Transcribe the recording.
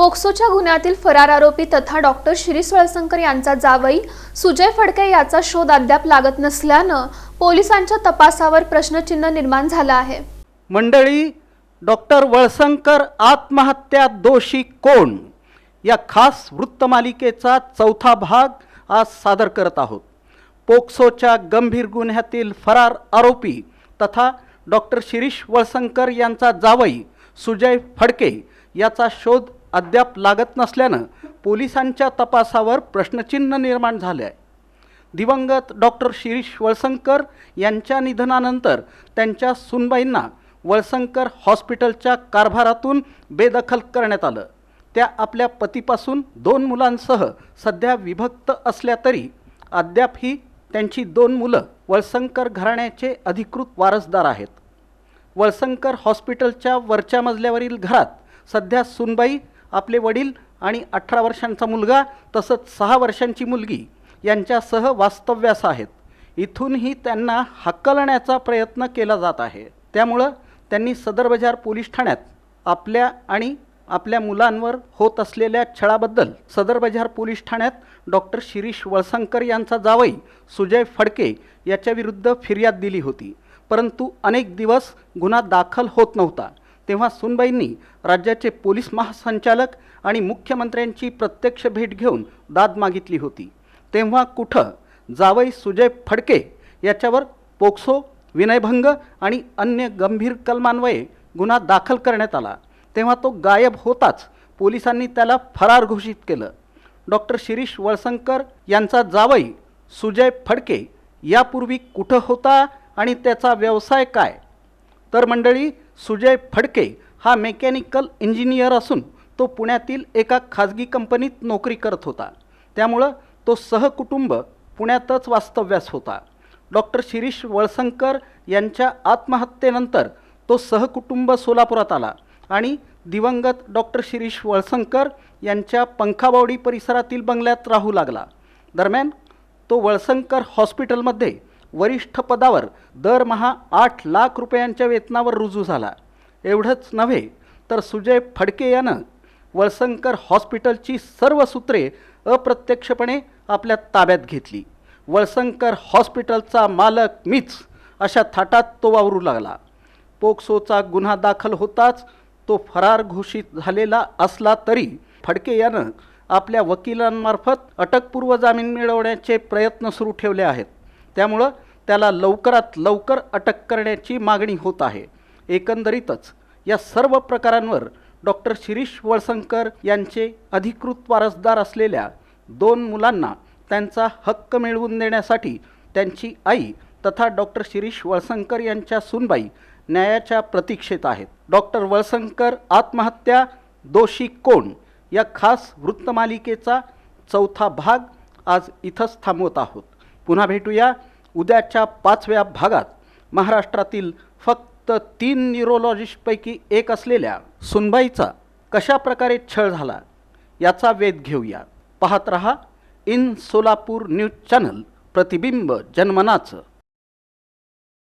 पोक्सोच्या गुन्ह्यातील फरार आरोपी तथा डॉक्टर शिरीष वळसंकर यांचा जावई सुजय फडके याचा शोध अद्याप लागत नसल्यानं पोलिसांच्या तपासावर प्रश्नचिन्ह निर्माण झालं आहे। मंडळी, डॉक्टर वळसंकर आत्महत्या दोषी कोण या खास वृत्तमालिकेचा चौथा भाग आज सादर करत आहोत। पोक्सोच्या गंभीर गुन्ह्यातील फरार आरोपी तथा डॉक्टर शिरीष वळसंकर यांचा जावई सुजय फडके याचा शोध अद्याप लागत नसल्यानं पोलिसांच्या तपासावर प्रश्नचिन्ह निर्माण झाले आहे। दिवंगत डॉक्टर शिरीष वळसंकर यांच्या निधनानंतर त्यांच्या सुनबाईंना वळसंकर हॉस्पिटलच्या कारभारातून बेदखल करण्यात आलं। त्या आपल्या पतीपासून 2 मुलांसह सध्या विभक्त असल्या तरी अद्यापही त्यांची 2 मुलं वळसंकर घराण्याचे अधिकृत वारसदार आहेत। वळसंकर हॉस्पिटलच्या वरच्या मजल्यावरील घरात सध्या सुनबाई, आपले वडील आणि 18 वर्षांचा मुलगा तसंच 6 वर्षांची मुलगी यांच्यासह वास्तव्यास आहेत। इथूनही त्यांना हकलण्याचा प्रयत्न केला जात आहे। त्यामुळं त्यांनी सदर बाजार पोलीस ठाण्यात आपल्या आणि आपल्या मुलांवर होत असलेल्या छळाबद्दल सदर बाजार पोलीस ठाण्यात डॉक्टर शिरीष वळसंकर यांचा जावई सुजय फडके याच्याविरुद्ध फिर्याद दिली होती, परंतु अनेक दिवस गुन्हा दाखल होत नव्हता। तेव्हा सुनबाईंनी राज्याचे पोलीस महासंचालक आणि मुख्यमंत्र्यांची प्रत्यक्ष भेट घेऊन दाद मागितली होती। तेव्हा कुठं जावई सुजय फडके याच्यावर पोक्सो, विनयभंग आणि अन्य गंभीर कलमान्वये गुन्हा दाखल करण्यात आला। तेव्हा तो गायब होताच पोलिसांनी त्याला फरार घोषित केलं। डॉक्टर शिरीष वळसंकर यांचा जावई सुजय फडके यापूर्वी कुठं होता आणि त्याचा व्यवसाय काय? तर मंडळी, सुजय फडके हा मेकॅनिकल इंजिनियर असून तो पुण्यातील एका खाजगी कंपनीत नोकरी करत होता। त्यामुळं तो सहकुटुंब पुण्यातच वास्तव्यास होता। डॉक्टर शिरीष वळसंकर यांच्या आत्महत्येनंतर तो सहकुटुंब सोलापुरात आला आणि दिवंगत डॉक्टर शिरीष वळसंकर यांच्या पंखाबावडी परिसरातील बंगल्यात राहू लागला। दरम्यान तो वळसंकर हॉस्पिटलमध्ये वरिष्ठ पदावर दरमहा 8 लाख रुपयांच्या वेतनावर रुजू झाला। एवढंच नव्हे तर सुजय फडके यानं वळसंकर हॉस्पिटलची सर्व सूत्रे अप्रत्यक्षपणे आपल्या ताब्यात घेतली। वळसंकर हॉस्पिटलचा मालक मीच अशा थाटात तो वावरू लागला। पोक्सोचा गुन्हा दाखल होताच तो फरार घोषित झालेला असला तरी फडके यानं आपल्या वकिलांमार्फत अटकपूर्व जामीन मिळवण्याचे प्रयत्न सुरू ठेवले आहेत। त्यामुळं त्याला लवकरात लवकर अटक करण्याची मागणी होत आहे। एकंदरीतच या सर्व प्रकारांवर डॉक्टर शिरीष वळसंकर यांचे अधिकृत वारसदार असलेल्या 2 मुलांना त्यांचा हक्क मिळवून देण्यासाठी त्यांची आई तथा डॉक्टर शिरीष वळसंकर यांच्या सुनबाई न्यायाच्या प्रतीक्षेत आहेत। डॉक्टर वळसंकर आत्महत्या दोषी कोण या खास वृत्तमालिकेचा चौथा भाग आज इथंच थांबवत आहोत। पुन्हा भेटूया उद्याच्या 5व्या भागात। महाराष्ट्रातील फक्त 3 न्यूरोलॉजिस्टपैकी एक असलेल्या सुनबाईचा कशा प्रकारे छळ झाला याचा वेध घेऊया। पाहत रहा इन सोलापूर न्यूज चॅनल, प्रतिबिंब जनमनाचं।